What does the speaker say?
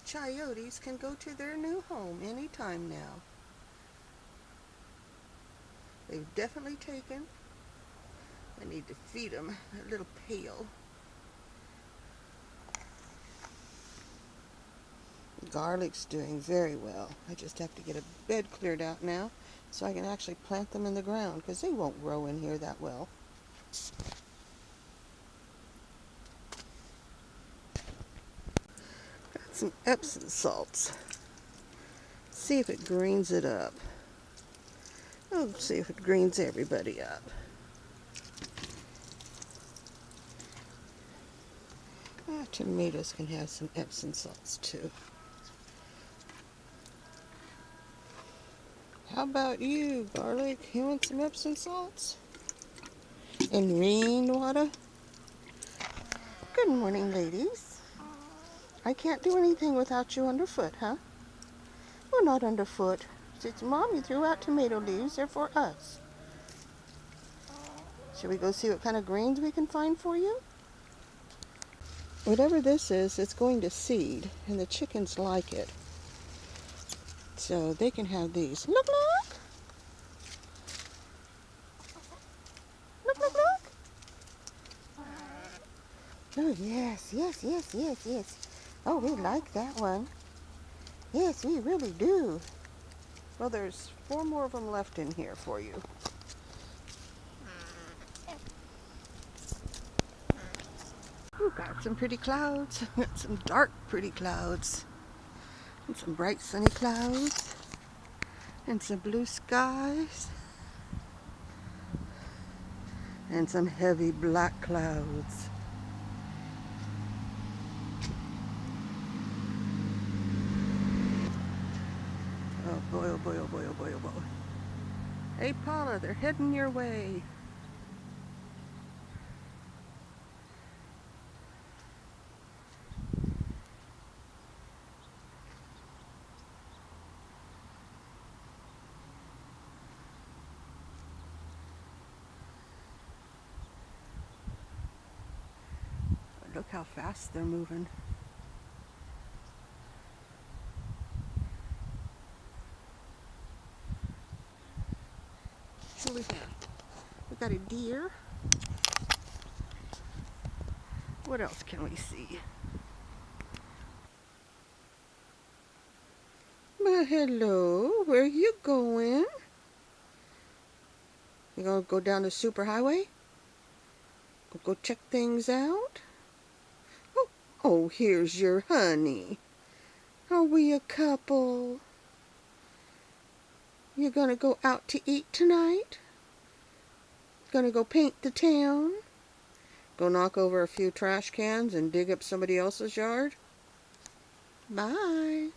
Chayotes can go to their new home anytime now. They've definitely taken. I need to feed them a little pail. Garlic's doing very well. I just have to get a bed cleared out now so I can actually plant them in the ground because they won't grow in here that well. Got some Epsom salts. See if it greens it up. Oh, see if it greens everybody up. Tomatoes can have some Epsom salts too. How about you, garlic? You want some Epsom salts? And rainwater? Good morning, ladies. I can't do anything without you underfoot, huh? Well, not underfoot. Since Mommy threw out tomato leaves, they're for us. Shall we go see what kind of greens we can find for you? Whatever this is, it's going to seed, and the chickens like it. So they can have these. Look, look! Look, look, look! Oh, yes, yes, yes, yes, yes. Oh, we like that one. Yes, we really do. Well, there's 4 more of them left in here for you. Ooh, got some pretty clouds. Got some dark, pretty clouds. And some bright, sunny clouds. And some blue skies. And some heavy black clouds. Oh boy, oh boy, oh boy, oh boy, oh boy. Hey Paula, they're heading your way. Look how fast they're moving. What we have? We got a deer. What else can we see? Well, hello. Where are you going? You gonna go down the superhighway? Go check things out? Oh, here's your honey. Are we a couple? You gonna go out to eat tonight? Gonna go paint the town? Go knock over a few trash cans and dig up somebody else's yard? Bye.